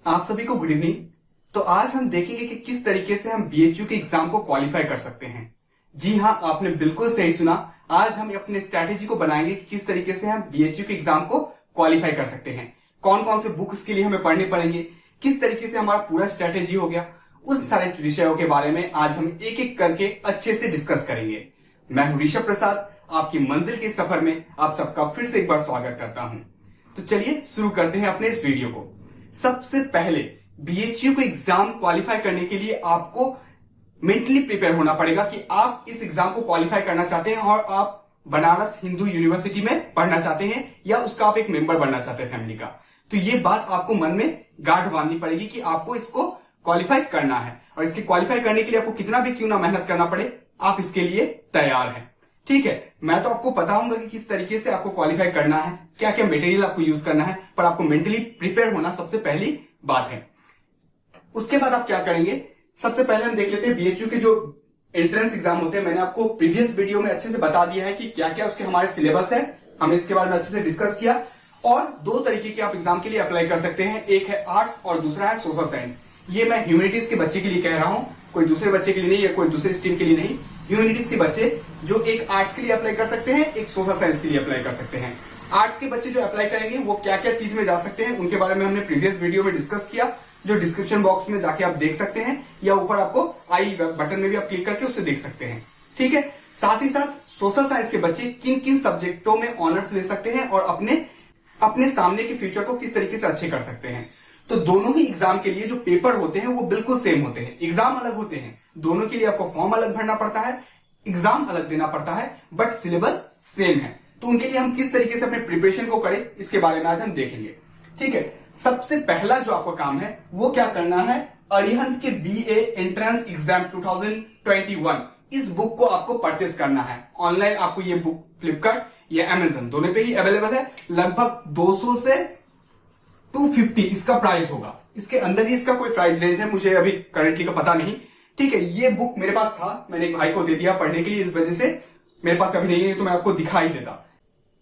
आप सभी को गुड इवनिंग। तो आज हम देखेंगे कि किस तरीके से हम बीएचयू के एग्जाम को क्वालिफाई कर सकते हैं। जी हाँ, आपने बिल्कुल सही सुना। आज हम अपने स्ट्रैटेजी को बनाएंगे कि किस तरीके से हम बीएचयू के एग्जाम को क्वालिफाई कर सकते हैं, कौन कौन से बुक्स के लिए हमें पढ़ने पड़ेंगे, किस तरीके से हमारा पूरा स्ट्रैटेजी हो गया। उन सारे विषयों के बारे में आज हम एक एक करके अच्छे से डिस्कस करेंगे। मैं हूं ऋषभ प्रसाद, आपकी मंजिल के सफर में आप सबका फिर से एक बार स्वागत करता हूं। तो चलिए शुरू करते हैं अपने इस वीडियो को। सबसे पहले बीएचयू को एग्जाम क्वालिफाई करने के लिए आपको मेंटली प्रिपेयर होना पड़ेगा कि आप इस एग्जाम को क्वालिफाई करना चाहते हैं और आप बनारस हिंदू यूनिवर्सिटी में पढ़ना चाहते हैं या उसका आप एक मेंबर बनना चाहते हैं फैमिली का। तो ये बात आपको मन में गांठ बांधनी पड़ेगी कि आपको इसको क्वालिफाई करना है, और इसके क्वालिफाई करने के लिए आपको कितना भी क्यों ना मेहनत करना पड़े, आप इसके लिए तैयार हैं। ठीक है, मैं तो आपको बताऊंगा कि किस तरीके से आपको क्वालिफाई करना है, क्या क्या मटेरियल आपको यूज करना है, पर आपको मेंटली प्रिपेयर होना सबसे पहली बात है। उसके बाद आप क्या करेंगे, सबसे पहले हम देख लेते हैं बीएचयू के जो एंट्रेंस एग्जाम होते हैं। मैंने आपको प्रीवियस वीडियो में अच्छे से बता दिया है कि क्या क्या उसके हमारे सिलेबस है, हमने इसके बारे में अच्छे से डिस्कस किया। और दो तरीके के आप एग्जाम के लिए अप्लाई कर सकते हैं, एक है आर्ट्स और दूसरा है सोशल साइंस। ये मैं ह्यूमैनिटीज के बच्चे के लिए कह रहा हूं, कोई दूसरे बच्चे के लिए नहीं, या कोई दूसरे स्ट्रीम के लिए नहीं। ह्यूमैनिटीज के बच्चे जो एक आर्ट्स के लिए अप्लाई कर सकते हैं, एक सोशल साइंस के लिए अप्लाई कर सकते हैं। आर्ट्स के बच्चे जो अप्लाई करेंगे वो क्या क्या चीज में जा सकते हैं, उनके बारे में हमने प्रीवियस वीडियो में डिस्कस किया, जो डिस्क्रिप्शन बॉक्स में जाके आप देख सकते हैं, या ऊपर आपको आई बटन में भी आप क्लिक करके उससे देख सकते हैं। ठीक है, साथ ही साथ सोशल साइंस के बच्चे किन किन सब्जेक्टों में ऑनर्स ले सकते हैं और अपने सामने के फ्यूचर को किस तरीके से अच्छे कर सकते हैं। तो दोनों ही एग्जाम के लिए जो पेपर होते हैं वो बिल्कुल सेम होते हैं, एग्जाम अलग होते हैं। दोनों के लिए आपको फॉर्म अलग भरना पड़ता है, एग्जाम अलग देना पड़ता है, बट सिलेबस सेम है। तो उनके लिए हम किस तरीके से अपने प्रिपरेशन को करें, इसके बारे में आज हम देखेंगे। ठीक है, सबसे पहला जो आपका काम है वो क्या करना है, अरिहंत के बीए एंट्रेंस एग्जाम 2021 इस बुक को आपको परचेस करना है। ऑनलाइन आपको ये बुक फ्लिपकार्ट या अमेजन दोनों पे ही अवेलेबल है। लगभग 200 से 250 इसका प्राइस होगा। इसके अंदर ही इसका कोई प्राइस रेंज है, मुझे अभी करंटली का पता नहीं। ठीक है, ये बुक मेरे पास था, मैंने एक भाई को दे दिया पढ़ने के लिए, इस वजह से मेरे पास अभी नहीं है, तो मैं आपको दिखा ही देता।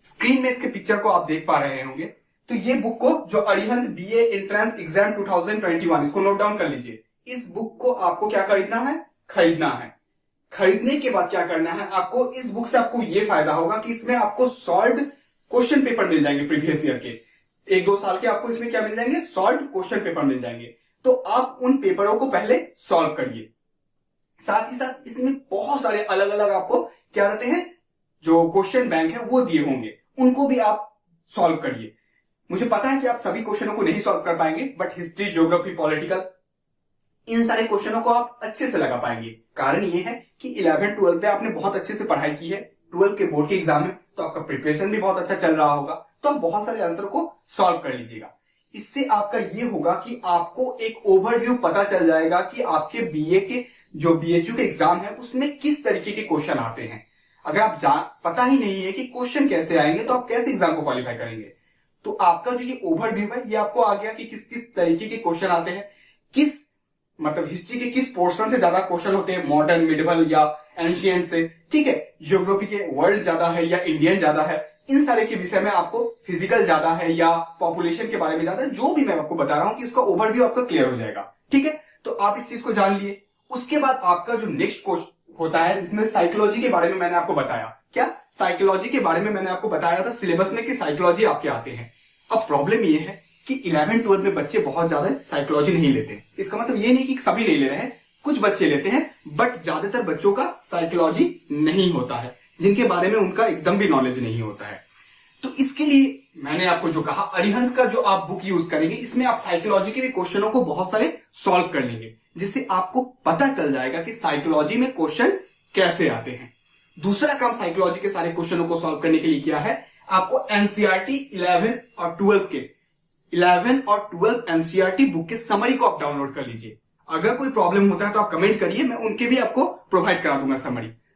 स्क्रीन में इसके पिक्चर को आप देख पा रहे होंगे। तो ये बुक को जो अरिहंत बीए एंट्रेंस एग्जाम 2021, इसको नोट डाउन कर लीजिए। इस बुक को आपको क्या खरीदना है, खरीदना है। खरीदने के बाद क्या करना है, आपको इस बुक से आपको ये फायदा होगा कि इसमें आपको सॉल्व क्वेश्चन पेपर मिल जाएंगे प्रीवियस ईयर के। 1-2 साल के आपको इसमें क्या मिल जाएंगे, सॉल्व क्वेश्चन पेपर मिल जाएंगे। तो आप उन पेपरों को पहले सॉल्व करिए। साथ ही साथ इसमें बहुत सारे अलग अलग आपको क्या रहते हैं, जो क्वेश्चन बैंक है वो दिए होंगे, उनको भी आप सॉल्व करिए। मुझे पता है कि आप सभी क्वेश्चनों को नहीं सॉल्व कर पाएंगे, बट हिस्ट्री, ज्योग्राफी, पॉलिटिकल, इन सारे क्वेश्चनों को आप अच्छे से लगा पाएंगे। कारण ये है कि 11-12 पे आपने बहुत अच्छे से पढ़ाई की है, 12 के बोर्ड के एग्जाम है, तो आपका प्रिपरेशन भी बहुत अच्छा चल रहा होगा, तो आप बहुत सारे आंसर को सॉल्व कर लीजिएगा। इससे आपका ये होगा कि आपको एक ओवरव्यू पता चल जाएगा कि आपके बीए के जो बीएचयू के एग्जाम है उसमें किस तरीके के क्वेश्चन आते हैं। अगर आप पता ही नहीं है कि क्वेश्चन कैसे आएंगे, तो आप कैसे एग्जाम को क्वालिफाई करेंगे। तो आपका जो ये ओवरव्यू है, ये आपको आ गया कि किस किस तरीके के क्वेश्चन आते हैं, किस मतलब हिस्ट्री के किस पोर्शन से ज्यादा क्वेश्चन होते हैं, मॉडर्न, मिडिवल या एंशिएंट से। ठीक है, ज्योग्राफी के वर्ल्ड ज्यादा है या इंडियन ज्यादा है, इन सारे के विषय में आपको फिजिकल ज्यादा है या पॉपुलेशन के बारे में ज्यादा है, जो भी मैं आपको बता रहा हूं कि उसका ओवरव्यू आपका क्लियर हो जाएगा। ठीक है, तो आप इस चीज को जान लिए। उसके बाद आपका जो नेक्स्ट कोर्स होता है, जिसमें साइकोलॉजी के बारे में मैंने आपको बताया। क्या साइकोलॉजी के बारे में मैंने आपको बताया था सिलेबस में कि साइकोलॉजी आपके आते हैं। अब प्रॉब्लम ये है कि 11-12 में बच्चे बहुत ज्यादा साइकोलॉजी नहीं लेते। इसका मतलब ये नहीं कि सभी नहीं ले रहे हैं, कुछ बच्चे लेते हैं, बट ज्यादातर बच्चों का साइकोलॉजी नहीं होता है, जिनके बारे में उनका एकदम भी नॉलेज नहीं होता है। तो इसके लिए मैंने आपको जो कहा, अरिहंत का जो आप बुक यूज करेंगे, इसमें आप साइकोलॉजी के भी क्वेश्चनों को बहुत सारे सॉल्व कर लेंगे, जिससे आपको पता चल जाएगा कि साइकोलॉजी में क्वेश्चन कैसे आते हैं। दूसरा काम साइकोलॉजी के सारे क्वेश्चनों को सॉल्व करने के लिए क्या है, आपको एनसीईआरटी 11 और 12 एनसीईआरटी बुक के समरी को आप डाउनलोड कर लीजिए। अगर कोई प्रॉब्लम होता है तो आप कमेंट करिए, मैं उनके भी आपको प्रोवाइड करा दूंगा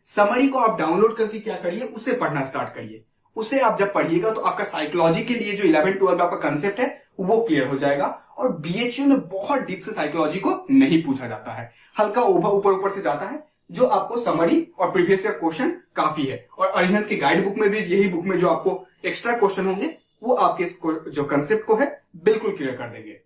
समरी को आप डाउनलोड करके क्या करिए, उसे पढ़ना स्टार्ट करिए। उसे आप जब पढ़िएगा तो आपका साइकोलॉजी के लिए जो 11-12 आपका कंसेप्ट है वो क्लियर हो जाएगा। और बीएचयू में बहुत डीप से साइकोलॉजी को नहीं पूछा जाता है, हल्का ऊपर से जाता है, जो आपको समरी और प्रीवियस ईयर क्वेश्चन काफी है। और अरिहंत की गाइड बुक में भी, यही बुक में जो आपको एक्स्ट्रा क्वेश्चन होंगे वो आपके जो कंसेप्ट को है बिल्कुल क्लियर कर देंगे।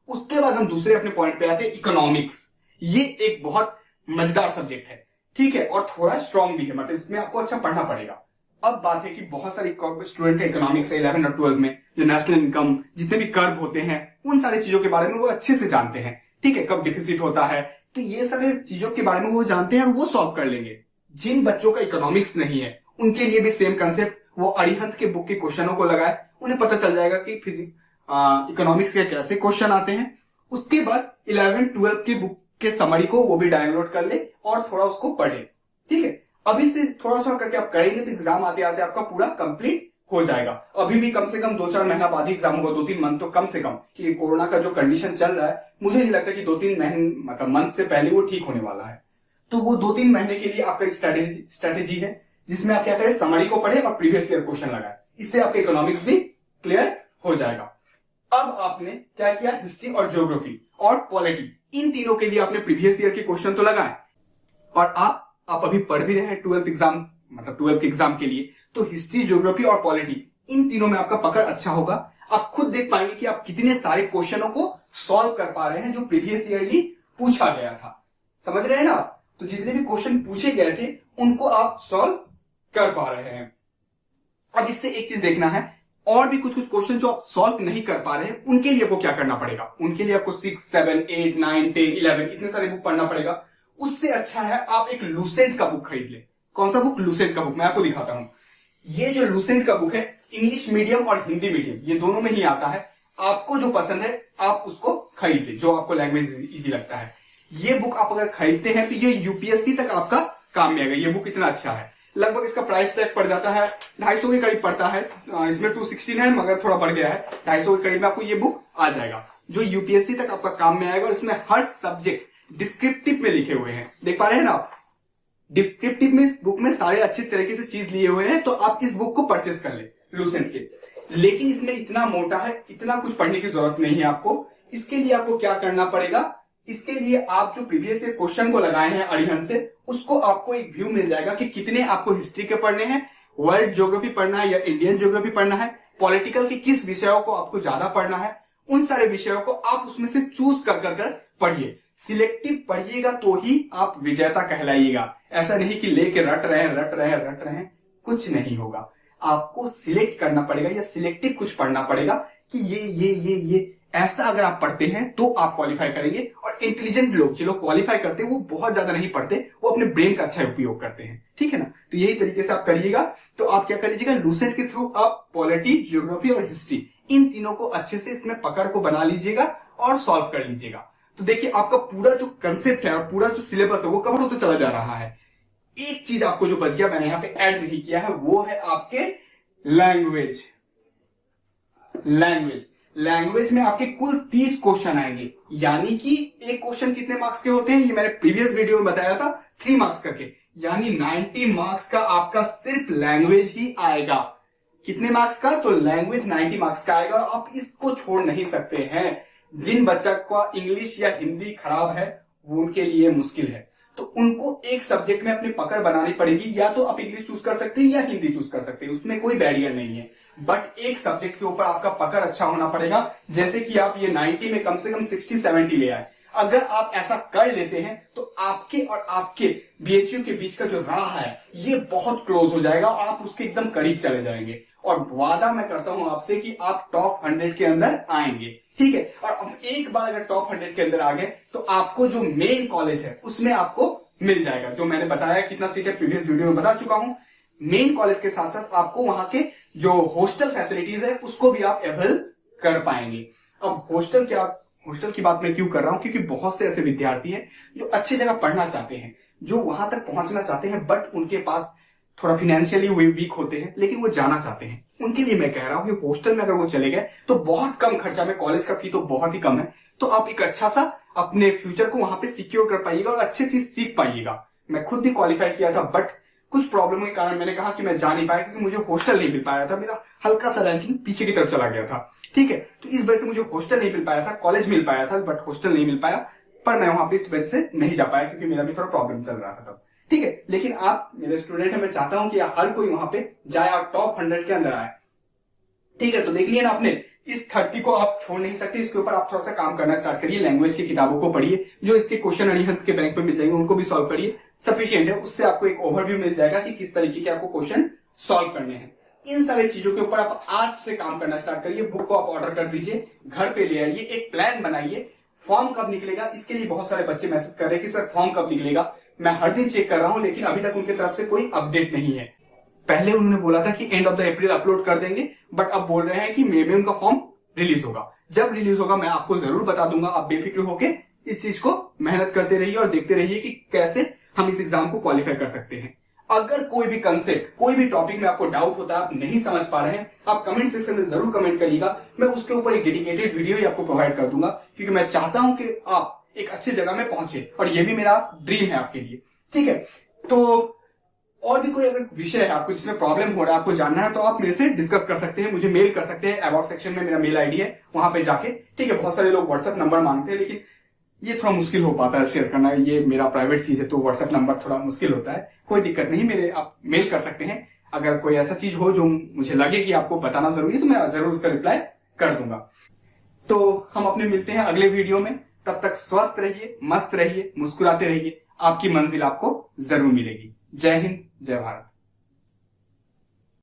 उसके बाद हम दूसरे अपने पॉइंट पे आते हैं, इकोनॉमिक्स। ये एक बहुत मजेदार सब्जेक्ट है, ठीक है, और थोड़ा स्ट्रांग भी है, मतलब इसमें आपको अच्छा पढ़ना पड़ेगा। अब बात है कि बहुत सारे स्टूडेंट है इकोनॉमिक्स 11 और 12 में, जो नेशनल इनकम, जितने भी कर्व होते हैं, उन सारी चीजों के बारे में वो अच्छे से जानते हैं, ठीक है, कब डिफिसिट होता है, तो ये सारे चीजों के बारे में वो जानते हैं और वो सॉल्व कर लेंगे। जिन बच्चों का इकोनॉमिक्स नहीं है उनके लिए भी सेम कंसेप्ट, वो अरिहंत के बुक के क्वेश्चनों को लगाए, उन्हें पता चल जाएगा कि इकोनॉमिक्स के कैसे क्वेश्चन आते हैं। उसके बाद 11-12 की बुक के समरी को वो भी डाउनलोड कर ले और थोड़ा उसको पढ़े, ठीक है। अभी से थोड़ा सा करके आप करेंगे तो एग्जाम आते आते आपका पूरा कंप्लीट हो जाएगा। अभी भी कम से कम 2-4 महीना बाद ही एग्जाम होगा, 2-3 मंथ तो कम से कम, कि कोरोना का जो कंडीशन चल रहा है, मुझे नहीं लगता कि 2-3 महीने मतलब मंथ से पहले वो ठीक होने वाला है। तो वो 2-3 महीने के लिए आपका स्ट्रेटेजी है, जिसमें आप क्या करें, समरी को पढ़े और प्रीवियस ईयर क्वेश्चन लगाए, इससे आपका इकोनॉमिक्स भी क्लियर हो जाएगा। अब आपने क्या किया, हिस्ट्री और ज्योग्राफी और पॉलिटी, इन तीनों के लिए आपने प्रीवियस ईयर के क्वेश्चन तो लगाए, और आप अभी पढ़ भी रहे हैं 12 एग्जाम, मतलब 12 के एग्जाम के लिए, तो हिस्ट्री, ज्योग्राफी और पॉलिटी, इन तीनों में आपका पकड़ अच्छा होगा। आप खुद देख पाएंगे कि आप कितने सारे क्वेश्चनों को सॉल्व कर पा रहे हैं जो प्रीवियस ईयरली पूछा गया था। समझ रहे हैं ना? तो जितने भी क्वेश्चन पूछे गए थे उनको आप सॉल्व कर पा रहे हैं। अब इससे एक चीज देखना है, और भी कुछ क्वेश्चन जो आप सॉल्व नहीं कर पा रहे हैं, उनके लिए आपको क्या करना पड़ेगा, उनके लिए आपको 6, 7, 8, 9, 10, 11 इतने सारे बुक पढ़ना पड़ेगा। उससे अच्छा है आप एक लूसेंट का बुक खरीद ले। कौन सा बुक? लूसेंट का बुक। मैं आपको दिखाता हूं। ये जो लूसेंट का बुक है, इंग्लिश मीडियम और हिंदी मीडियम ये दोनों में ही आता है। आपको जो पसंद है आप उसको खरीद ले, जो आपको लैंग्वेज इजी लगता है। ये बुक आप अगर खरीदते हैं तो ये यूपीएससी तक आपका काम में आएगा। ये बुक इतना अच्छा है। लगभग इसका प्राइस टैग पड़ जाता है 250 के करीब पड़ता है। इसमें 216 है मगर थोड़ा बढ़ गया है, 250 के करीब में आपको ये बुक आ जाएगा, जो यूपीएससी तक आपका काम में आएगा। और इसमें हर सब्जेक्ट डिस्क्रिप्टिव में लिखे हुए हैं, देख पा रहे हैं ना आप? डिस्क्रिप्टिव में इस बुक में सारे अच्छी तरीके से चीज लिए हुए हैं, तो आप इस बुक को परचेस कर ले लूसेंट के। लेकिन इसमें इतना मोटा है, इतना कुछ पढ़ने की जरूरत नहीं है आपको। इसके लिए आपको क्या करना पड़ेगा, इसके लिए आप जो प्रीवियस ईयर क्वेश्चन को लगाए हैं अरिहंत से, उसको आपको एक व्यू मिल जाएगा कि कितने आपको हिस्ट्री के पढ़ने हैं, वर्ल्ड ज्योग्राफी पढ़ना है या इंडियन ज्योग्राफी पढ़ना है, पॉलिटिकल के किस विषयों को आपको ज्यादा पढ़ना है। उन सारे विषयों को आप उसमें से चूज कर कर पढ़िए। सिलेक्टिव पढ़िएगा तो ही आप विजेता कहलाइएगा। ऐसा नहीं कि लेके रट रहे हैं, कुछ नहीं होगा। आपको सिलेक्ट करना पड़ेगा या सिलेक्टिव कुछ पढ़ना पड़ेगा कि ये ऐसा अगर आप पढ़ते हैं तो आप क्वालिफाई करेंगे। और इंटेलिजेंट लोग जो लोग क्वालिफाई करते हैं वो बहुत ज्यादा नहीं पढ़ते, वो अपने ब्रेन का अच्छा उपयोग करते हैं, ठीक है ना? तो यही तरीके से आप करिएगा। तो आप क्या करिएगा, लूसेंट के थ्रू आप पॉलिटी, ज्योग्राफी और हिस्ट्री इन तीनों को अच्छे से इसमें पकड़ को बना लीजिएगा और सॉल्व कर लीजिएगा। तो देखिए आपका पूरा जो कंसेप्ट है और पूरा जो सिलेबस है वो कवर होता चला जा रहा है। एक चीज आपको जो बच गया, मैंने यहां पे ऐड नहीं किया है, वो है आपके लैंग्वेज। लैंग्वेज में आपके कुल 30 क्वेश्चन आएंगे, यानी कि एक क्वेश्चन कितने मार्क्स के होते हैं, ये मैंने प्रीवियस वीडियो में बताया था, 3 मार्क्स करके, यानी 90 मार्क्स का आपका सिर्फ लैंग्वेज ही आएगा। कितने मार्क्स का? तो लैंग्वेज 90 मार्क्स का आएगा। आप इसको छोड़ नहीं सकते हैं। जिन बच्चा का इंग्लिश या हिंदी खराब है वो उनके लिए मुश्किल है, तो उनको एक सब्जेक्ट में अपनी पकड़ बनानी पड़ेगी। या तो आप इंग्लिश चूज कर सकते हैं या हिंदी चूज कर सकते हैं, उसमें कोई बैरियर नहीं है, बट एक सब्जेक्ट के ऊपर आपका पकड़ अच्छा होना पड़ेगा। जैसे कि आप ये 90 में कम से कम 60-70 ले आए। अगर आप ऐसा कर लेते हैं तो आपके और आपके बीएचयू के बीच का जो राह है ये बहुत क्लोज हो जाएगा और आप उसके एकदम करीब चले जाएंगे। और वादा मैं करता हूं आपसे कि आप टॉप 100 के अंदर आएंगे, ठीक है? और अब एक बार अगर टॉप 100 के अंदर आ गए तो आपको जो मेन कॉलेज है उसमें आपको मिल जाएगा। जो मैंने बताया कितना सीट है प्रीवियस वीडियो में बता चुका हूं। मेन कॉलेज के साथ साथ आपको वहां के जो हॉस्टल फैसिलिटीज है उसको भी आप अवेल कर पाएंगे। अब हॉस्टल की बात मैं क्यों कर रहा हूं, क्योंकि बहुत से ऐसे विद्यार्थी हैं जो अच्छी जगह पढ़ना चाहते हैं, जो वहां तक पहुंचना चाहते हैं, बट उनके पास थोड़ा फाइनेंशियली वीक होते हैं, लेकिन वो जाना चाहते हैं। उनके लिए मैं कह रहा हूं कि हॉस्टल में अगर वो चले गए तो बहुत कम खर्चा में, कॉलेज का फी तो बहुत ही कम है, तो आप एक अच्छा सा अपने फ्यूचर को वहां पे सिक्योर कर पाइएगा और अच्छी चीज सीख पाइएगा। मैं खुद भी क्वालिफाई किया था, बट कुछ प्रॉब्लम के कारण मैंने कहा कि मैं जा नहीं पाया, क्योंकि मुझे हॉस्टल नहीं मिल पाया था। मेरा हल्का सा रैंकिंग पीछे की तरफ चला गया था, ठीक है? तो इस वजह से मुझे हॉस्टल नहीं मिल पाया था। कॉलेज मिल पाया था बट हॉस्टल नहीं मिल पाया, पर मैं वहां पे इस वजह से नहीं जा पाया क्योंकि मेरा भी थोड़ा प्रॉब्लम चल रहा था तब, ठीक है? लेकिन आप मेरे स्टूडेंट हैं, मैं चाहता हूं कि हर कोई वहां पे जाए और टॉप 100 के अंदर आए, ठीक है? तो देख लिया ना आपने इस 30 को आप छोड़ नहीं सकते, इसके ऊपर आप थोड़ा सा काम करना स्टार्ट करिए। लैंग्वेज की किताबों को पढ़िए, जो इसके क्वेश्चन अरिहंत के बैंक में मिल जाएंगे उनको भी सॉल्व करिए, सफिशिएंट है। उससे आपको एक ओवरव्यू मिल जाएगा कि किस तरीके के आपको क्वेश्चन सॉल्व करने हैं। इन सारी चीजों के ऊपर आप आज से काम करना स्टार्ट करिए। बुक को आप ऑर्डर कर दीजिए, घर पे ले आइए, एक प्लान बनाइए। फॉर्म कब निकलेगा, इसके लिए बहुत सारे बच्चे मैसेज कर रहे हैं कि सर फॉर्म कब निकलेगा। मैं हर दिन चेक कर रहा हूं, लेकिन अभी तक उनकी तरफ से कोई अपडेट नहीं है। पहले उन्होंने बोला था कि end of the April upload कर देंगे, बट अब बोल रहे हैं कि मई में उनका फॉर्म रिलीज होगा। जब रिलीज होगा मैं आपको जरूर बता दूंगा। आप बेफिक्र होके इस चीज को मेहनत करते रहिए और देखते रहिए कि कैसे हम इस एग्जाम को क्वालिफाई कर सकते हैं। अगर कोई भी कंसेप्ट, कोई भी टॉपिक में आपको डाउट होता है, आप नहीं समझ पा रहे हैं, आप कमेंट सेक्शन में जरूर कमेंट करिएगा। मैं उसके ऊपर एक डेडिकेटेड वीडियो ही आपको प्रोवाइड कर दूंगा, क्योंकि मैं चाहता हूं कि आप एक अच्छी जगह में पहुंचे, और ये भी मेरा ड्रीम है आपके लिए। ठीक है, तो और भी कोई अगर विषय है आपको जिसमें प्रॉब्लम हो रहा है, आपको जानना है, तो आप मेरे से डिस्कस कर सकते हैं, मुझे मेल कर सकते हैं। अबाउट सेक्शन में मेरा मेल आईडी है, वहां पे जाके। ठीक है, बहुत सारे लोग व्हाट्सएप नंबर मांगते हैं, लेकिन ये थोड़ा मुश्किल हो पाता है शेयर करना, ये मेरा प्राइवेट चीज है, तो व्हाट्सएप नंबर थोड़ा मुश्किल होता है। कोई दिक्कत नहीं, मेरे आप मेल कर सकते हैं। अगर कोई ऐसा चीज हो जो मुझे लगे कि आपको बताना जरूरी है, तो मैं जरूर उसका रिप्लाई कर दूंगा। तो हम अपने मिलते हैं अगले वीडियो में। तब तक स्वस्थ रहिए, मस्त रहिए, मुस्कुराते रहिए। आपकी मंजिल आपको जरूर मिलेगी। जय हिंद, जय भारत।